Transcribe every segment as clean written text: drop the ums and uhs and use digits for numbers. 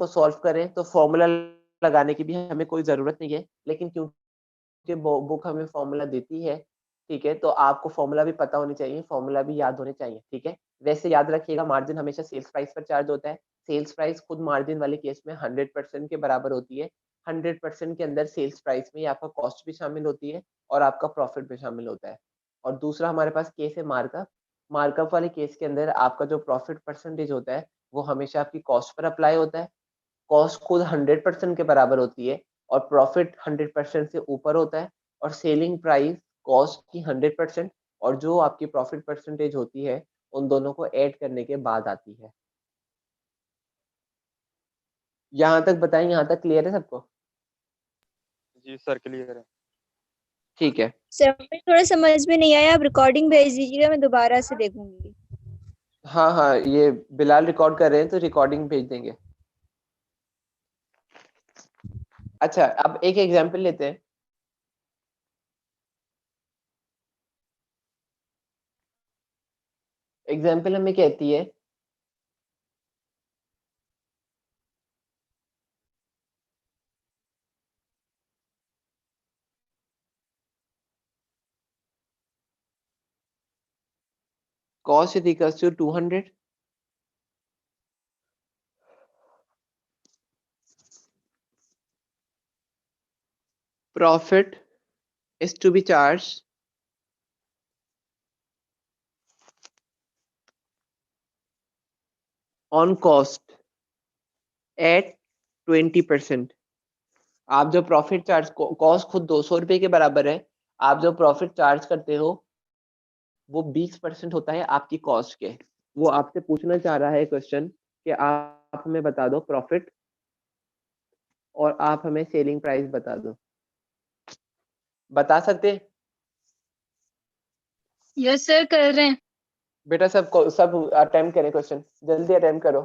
को सॉल्व करें तो फॉर्मूला लगाने की भी हमें कोई ज़रूरत नहीं है, लेकिन क्योंकि बुक हमें फॉर्मूला देती है, ठीक है, तो आपको फॉर्मूला भी पता होनी चाहिए, फॉर्मूला भी याद होने चाहिए, ठीक है। वैसे याद रखिएगा मार्जिन हमेशा सेल्स प्राइस पर चार्ज होता है। सेल्स प्राइस खुद मार्जिन वाले केस में 100% के बराबर होती है। 100% के अंदर सेल्स प्राइस में आपका कॉस्ट भी शामिल होती है और आपका प्रॉफिट भी शामिल होता है। और दूसरा हमारे पास केस है मार्कअप। मार्कअप वाले केस के अंदर आपका जो प्रॉफिट परसेंटेज होता है, वो हमेशा आपकी कॉस्ट पर अप्लाई होता है। कॉस्ट खुद 100% के बराबर होती है और प्रॉफिट 100% से ऊपर होता है और सेलिंग प्राइस कॉस्ट की 100% और जो आपकी प्रॉफिट परसेंटेज होती है, उन दोनों को ऐड करने के बाद आती है। यहाँ तक बताएं, यहाँ तक क्लियर है सबको? जी सर क्लियर है। ठीक है। सर मुझे थोड़ा समझ में नहीं आया, आप रिकॉर्डिंग भेज दीजिएगा, मैं दोबारा से देखूंगी। हाँ हाँ, ये बिलाल रिकॉर्ड कर रहे हैं तो रिकॉर्डिंग भेज देंगे। अच्छा, अब एक एग्जाम्पल लेते हैं। एग्जाम्पल हमें कहती है cost is equals to 200, profit is to be charged on cost at 20%। आप जो प्रॉफिट चार्ज, कॉस्ट खुद 200 रुपए के बराबर है, आप जो प्रॉफिट चार्ज करते हो वो 20% होता है आपकी कॉस्ट के। वो आपसे पूछना चाह रहा है क्वेश्चन कि आप हमें बता दो प्रॉफिट और आप हमें सेलिंग प्राइस बता दो। बता सकते हैं? यस सर कर रहे हैं। बेटा सब अटेम्प्ट करें क्वेश्चन, जल्दी अटेम्प्ट करो।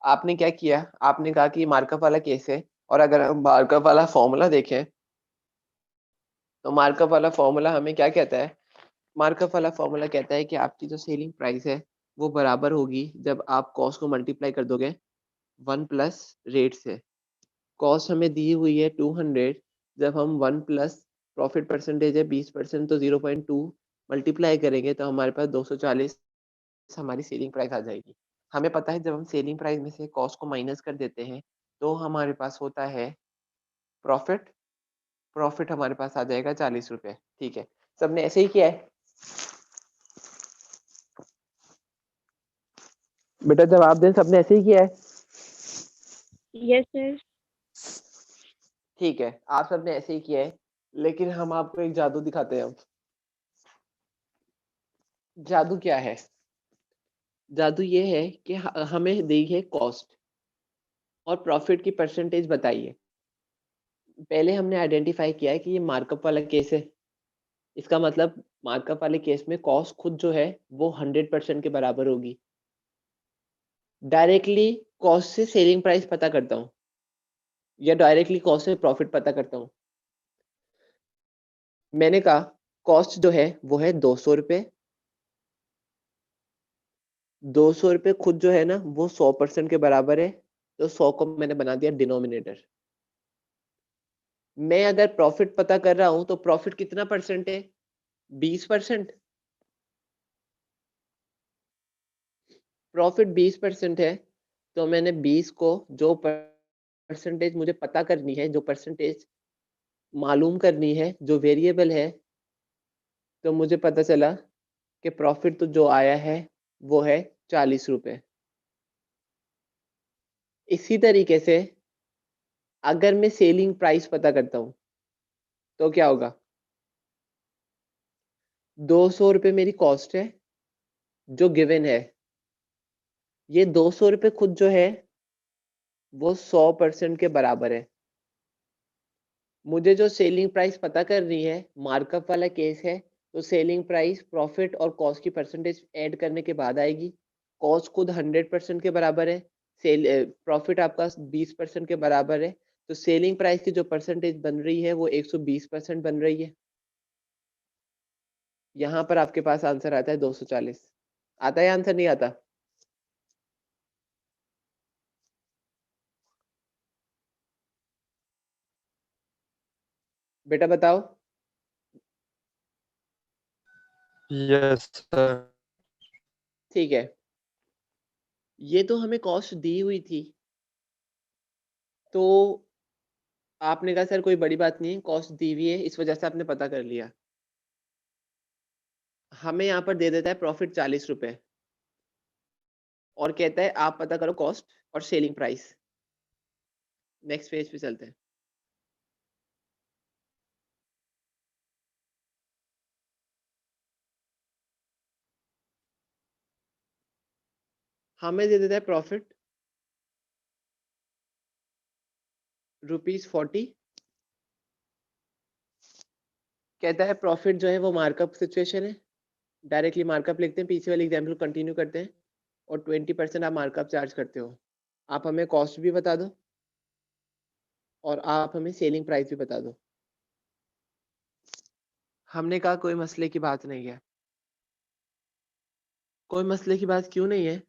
आपने क्या किया, आपने कहा कि मार्कअप वाला केस है, और अगर हम मार्कअप वाला फॉर्मूला देखें तो मार्कअप वाला फॉर्मूला हमें क्या कहता है? मार्कअप वाला फॉर्मूला कहता है कि आपकी जो सेलिंग प्राइस है वो बराबर होगी जब आप कॉस्ट को मल्टीप्लाई कर दोगे 1 प्लस रेट से। कॉस्ट हमें दी हुई है 200, जब हम 1 प्लस प्रॉफिट परसेंटेज है 20%, तो 0.2 मल्टीप्लाई करेंगे तो हमारे पास 240 हमारी सेलिंग प्राइस आ जाएगी। हमें पता है जब हम सेलिंग प्राइस में से कॉस्ट को माइनस कर देते हैं तो हमारे पास होता है प्रॉफिट। प्रॉफिट हमारे पास आ जाएगा 40 रुपए। ठीक है, सबने ऐसे ही किया है? बेटा जवाब दें, सबने ऐसे ही किया है? Yes sir. ठीक है, आप सबने ऐसे ही किया है, लेकिन हम आपको एक जादू दिखाते हैं अब। जादू क्या है? जादू ये है कि हमें दी है कॉस्ट और प्रॉफिट की परसेंटेज बताइए। पहले हमने आइडेंटिफाई किया है कि ये मार्कअप वाला केस है। इसका मतलब मार्कअप वाले केस में कॉस्ट खुद जो है वो 100% के बराबर होगी। डायरेक्टली कॉस्ट से सेलिंग प्राइस पता करता हूँ या डायरेक्टली कॉस्ट से प्रॉफिट पता करता हूँ? मैंने कहा कॉस्ट जो है वो है 200 रुपये। 200 रुपये खुद जो है ना वो 100% के बराबर है, तो 100 को मैंने बना दिया डिनोमिनेटर। मैं अगर प्रॉफिट पता कर रहा हूं तो प्रॉफिट कितना परसेंट है? 20%। प्रॉफिट 20% है, तो मैंने 20 को जो परसेंटेज मुझे पता करनी है, जो परसेंटेज मालूम करनी है, जो वेरिएबल है, तो मुझे पता चला कि प्रॉफिट तो जो आया है वो है 40 रुपये। इसी तरीके से अगर मैं सेलिंग प्राइस पता करता हूं तो क्या होगा? 200 रुपये मेरी कॉस्ट है जो गिवन है। ये 200 रुपये खुद जो है वो 100% के बराबर है। मुझे जो सेलिंग प्राइस पता करनी है, मार्कअप वाला केस है, तो सेलिंग प्राइस प्रॉफिट और कॉस्ट की परसेंटेज ऐड करने के बाद आएगी। कॉस्ट खुद 100% के बराबर है, सेल प्रॉफिट आपका 20% के बराबर है, तो सेलिंग प्राइस की जो परसेंटेज बन रही है वो 120% बन रही है। यहाँ पर आपके पास आंसर आता है 240। आता है आंसर, नहीं आता? बेटा बताओ। Yes sir. ठीक है, ये तो हमें कॉस्ट दी हुई थी, तो आपने कहा सर कोई बड़ी बात नहीं, कॉस्ट दी हुई है इस वजह से आपने पता कर लिया। हमें यहाँ पर दे देता है प्रॉफिट 40 रुपए और कहता है आप पता करो कॉस्ट और सेलिंग प्राइस। नेक्स्ट पेज पे चलते हैं। हमें दे देता है प्रॉफिट ₹40। कहता है प्रॉफिट जो है वो मार्कअप सिचुएशन है, डायरेक्टली मार्कअप लिखते हैं, पीछे वाले एग्जाम्पल कंटिन्यू करते हैं और 20% आप मार्कअप चार्ज करते हो। आप हमें कॉस्ट भी बता दो और आप हमें सेलिंग प्राइस भी बता दो। हमने कहा कोई मसले की बात नहीं है। कोई मसले की बात क्यों नहीं है?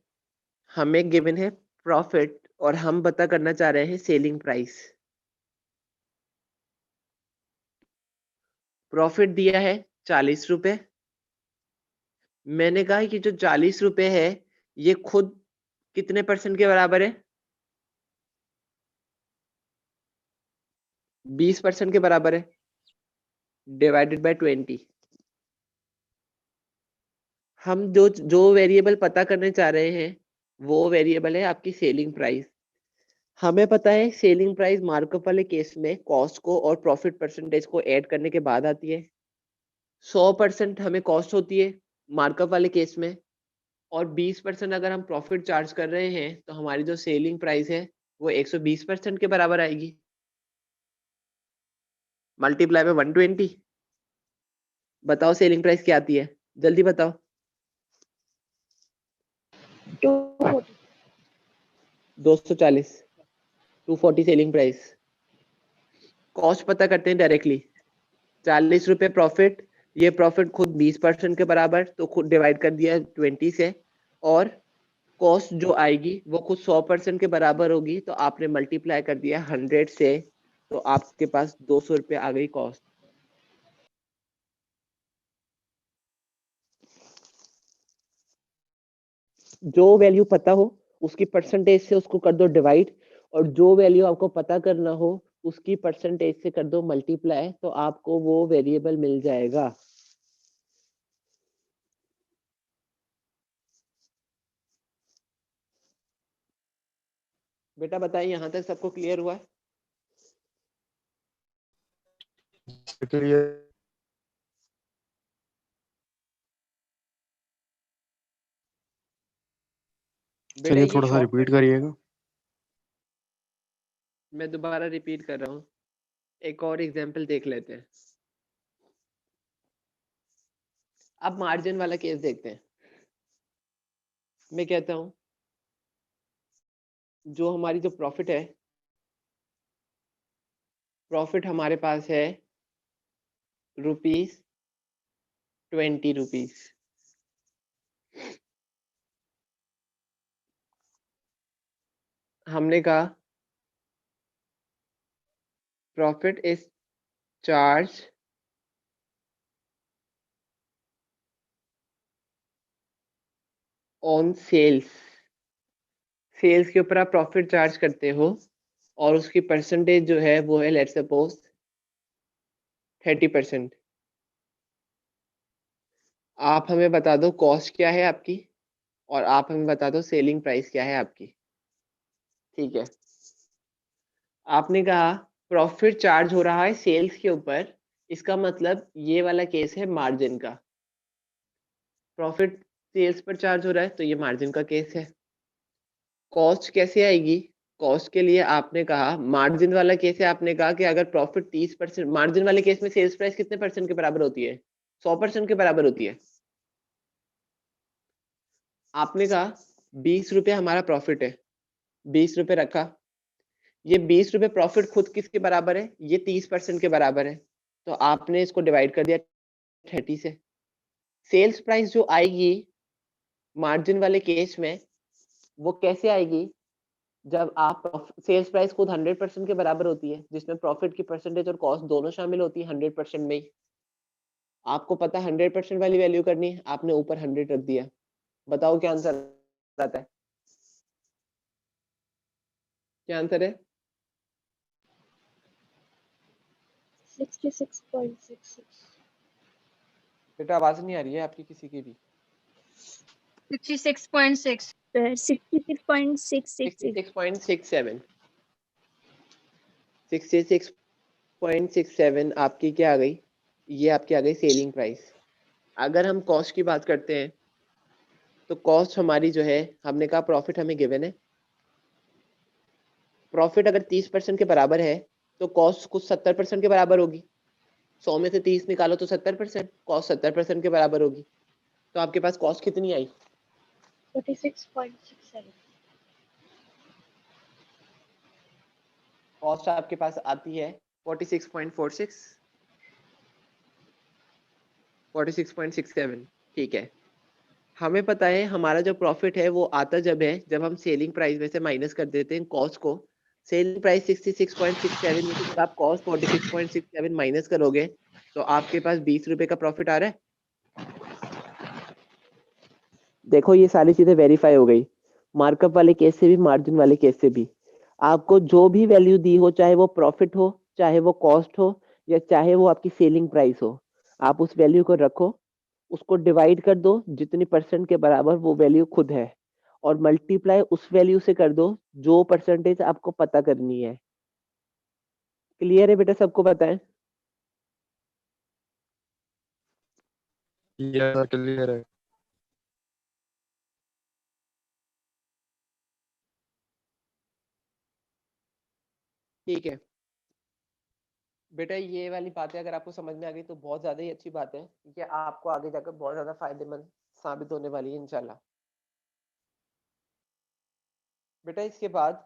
हमें गिवन है प्रॉफिट और हम पता करना चाह रहे हैं सेलिंग प्राइस। प्रॉफिट दिया है 40 रुपए। मैंने कहा कि जो 40 रुपए है ये खुद कितने परसेंट के बराबर है? 20% के बराबर है, डिवाइडेड बाय 20। हम जो वेरिएबल पता करने चाह रहे हैं वो वेरिएबल है आपकी सेलिंग प्राइस। हमें पता है सेलिंग प्राइस मार्कअप वाले केस में कॉस्ट को और प्रॉफिट परसेंटेज को ऐड करने के बाद आती है। 100% हमें कॉस्ट होती है मार्कअप वाले केस में, और 20% अगर हम प्रॉफिट चार्ज कर रहे हैं तो हमारी जो सेलिंग प्राइस है वो 120% के बराबर आएगी, मल्टीप्लाई में 120। बताओ सेलिंग प्राइस क्या आती है, जल्दी बताओ। 240, 240 सेलिंग प्राइस। कॉस्ट पता करते हैं डायरेक्टली, 40 रुपए प्रॉफिट, ये प्रॉफिट खुद 20% के बराबर, तो खुद डिवाइड कर दिया 20 से, और कॉस्ट जो आएगी वो खुद 100% के बराबर होगी, तो आपने मल्टीप्लाई कर दिया 100 से, तो आपके पास 200 रुपये आ गई कॉस्ट। जो वैल्यू पता हो उसकी परसेंटेज से उसको कर दो डिवाइड, और जो वैल्यू आपको पता करना हो उसकी परसेंटेज से कर दो मल्टीप्लाई, तो आपको वो वेरिएबल मिल जाएगा। बेटा बताइए, यहाँ तक सबको क्लियर हुआ है? क्लियर। बेटा चलिए ये थोड़ा सा रिपीट शॉर्टकट, करिएगा। मैं दोबारा रिपीट कर रहा हूँ, एक और एग्जांपल देख लेते हैं। अब मार्जिन वाला केस देखते हैं। मैं कहता हूँ जो हमारी जो प्रॉफिट है, प्रॉफिट हमारे पास है ₹20। हमने कहा profit is charge on sales. Sales के ऊपर आप प्रॉफिट चार्ज करते हो और उसकी परसेंटेज जो है वो है लेट्स सपोज 30%। आप हमें बता दो कॉस्ट क्या है आपकी और आप हमें बता दो सेलिंग प्राइस क्या है आपकी। ठीक है, आपने कहा प्रॉफिट चार्ज हो रहा है सेल्स के ऊपर, इसका मतलब ये वाला केस है मार्जिन का। प्रॉफिट सेल्स पर चार्ज हो रहा है तो ये मार्जिन का केस है। कॉस्ट कैसे आएगी? कॉस्ट के लिए आपने कहा मार्जिन वाला केस है, आपने कहा कि अगर प्रॉफिट 30%, मार्जिन वाले केस में सेल्स प्राइस कितने परसेंट के बराबर होती है? 100% के बराबर होती है। आपने कहा 20 रुपये हमारा प्रॉफिट है, 20 रुपये रखा, ये 20 रुपए प्रॉफिट खुद किसके बराबर है? ये 30% के बराबर है। तो आपने इसको डिवाइड कर दिया 30 से। सेल्स प्राइस जो आएगी मार्जिन वाले केस में, वो कैसे आएगी? जब आप सेल्स प्राइस खुद 100% के बराबर होती है, जिसमें प्रॉफिट की परसेंटेज और कॉस्ट दोनों शामिल होती है 100% में ही। आपको पता है 100% वाली वैल्यू करनी है, आपने ऊपर 100 रख दिया। बताओ क्या आंसर आता है? क्या आंसर है? 66.66 बेटा आवाज नहीं आ रही है आपकी किसी की भी। 66.6 66.666 66.67 66.67 आपकी क्या आ गई? ये आपकी आ गई सेलिंग प्राइस। अगर हम कॉस्ट की बात करते हैं तो कॉस्ट हमारी जो है, हमने कहा प्रॉफिट हमें गिवन है। प्रॉफिट अगर 30% के बराबर है तो कॉस्ट कुछ 70% के बराबर होगी। 100 में से 30 निकालो तो 70%, कॉस्ट 70% के बराबर होगी। तो आपके पास कॉस्ट कितनी आई? 46.67 कॉस्ट आपके पास आती है 46.46 46.67। ठीक है, हमें पता है हमारा जो प्रॉफिट है वो आता जब है जब हम सेलिंग प्राइस में से माइनस कर देते हैं कॉस्ट को। सेलिंग प्राइस 66.67 में से जब आप कॉस्ट 46.67 माइनस करोगे तो आपके पास 20 रुपए का प्रॉफिट आ रहा है। देखो ये सारी चीजें वेरीफाई हो गई, मार्कअप वाले केस से भी, मार्जिन वाले केस से भी। आपको जो भी वैल्यू दी हो, चाहे वो प्रॉफिट हो, चाहे वो कॉस्ट हो, या चाहे वो आपकी सेलिंग प्राइस हो, आप उस वैल्यू को रखो, उसको डिवाइड कर दो जितनी परसेंट के बराबर वो वैल्यू खुद है, और मल्टीप्लाई उस वैल्यू से कर दो जो परसेंटेज आपको पता करनी है। क्लियर है बेटा? सबको पता है? यस सर क्लियर है। ठीक है बेटा, ये वाली बातें अगर आपको समझ में आ गई तो बहुत ज्यादा ही अच्छी बात है, क्योंकि आपको आगे जाकर बहुत ज्यादा फायदेमंद साबित होने वाली है इंशाल्लाह। बेटा इसके बाद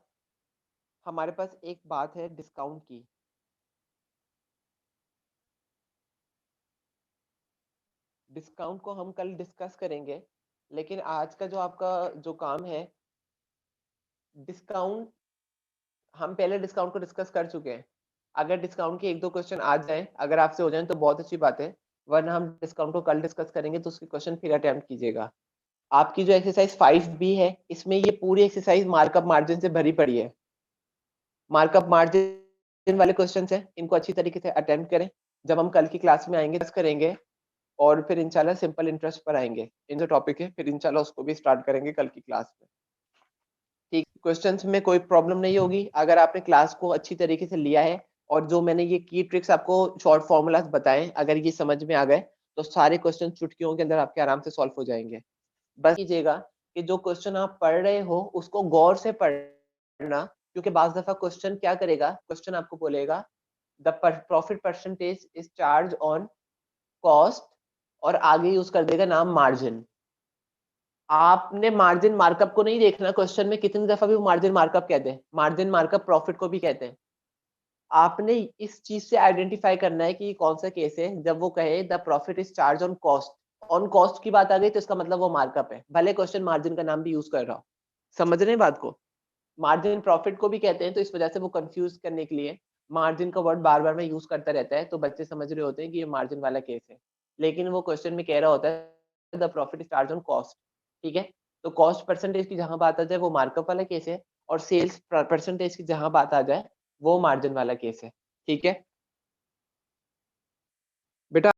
हमारे पास एक बात है डिस्काउंट की। डिस्काउंट को हम कल डिस्कस करेंगे, लेकिन आज का जो आपका जो काम है, डिस्काउंट, हम पहले डिस्काउंट को डिस्कस कर चुके हैं। अगर डिस्काउंट के एक दो क्वेश्चन आ जाए, अगर आपसे हो जाए तो बहुत अच्छी बात है, वरना हम डिस्काउंट को कल डिस्कस करेंगे तो उसके क्वेश्चन फिर अटेम्प्ट कीजिएगा। आपकी जो एक्सरसाइज 5B है, इसमें ये पूरी एक्सरसाइज मार्कअप मार्जिन से भरी पड़ी है। मार्कअप मार्जिन वाले क्वेश्चन है, इनको अच्छी तरीके से अटेम्प्ट करें। जब हम कल की क्लास में आएंगे डिस्कस करेंगे, और फिर इंशाल्लाह सिंपल इंटरेस्ट पर आएंगे। इन जो टॉपिक है फिर इंशाल्लाह उसको भी स्टार्ट करेंगे कल की क्लास में। ठीक, क्वेश्चंस में कोई प्रॉब्लम नहीं होगी अगर आपने क्लास को अच्छी तरीके से लिया है, और जो मैंने ये की ट्रिक्स आपको शॉर्ट फॉर्मूलाज बताए अगर ये समझ में आ गए तो सारे क्वेश्चन चुटकियों के अंदर आपके आराम से सॉल्व हो जाएंगे। बस कीजिएगा कि जो क्वेश्चन आप पढ़ रहे हो उसको गौर से पढ़ना, क्योंकि बाज दफा क्वेश्चन क्या करेगा, क्वेश्चन आपको बोलेगा the profit percentage is charge on cost, और आगे यूज कर देगा नाम मार्जिन। आपने मार्जिन मार्कअप को नहीं देखना, क्वेश्चन में कितनी दफा भी वो मार्जिन मार्कअप कहते हैं, मार्जिन मार्कअप प्रॉफिट को भी कहते हैं। आपने इस चीज से आइडेंटिफाई करना है कि कौन सा केस है जब वो कहे the profit is charge on cost. On cost की बात आ गई तो इसका मतलब वो मार्कअप है, भले क्वेश्चन मार्जिन का नाम भी यूज कर रहा हो। समझ रहे हैं बात को? मार्जिन प्रॉफिट को भी कहते हैं, तो इस वजह से वो कंफ्यूज करने के लिए मार्जिन का वर्ड बार बार में यूज करता रहता है, तो बच्चे समझ रहे होते हैं कि ये मार्जिन वाला केस है, लेकिन वो क्वेश्चन में कह रहा होता है the profit is charge on cost. ठीक है, तो कॉस्ट परसेंटेज की जहां बात आ जाए वो मार्कअप वाला केस है, और सेल्स परसेंटेज की जहां बात आ जाए वो मार्जिन वाला केस है। ठीक है बेटा।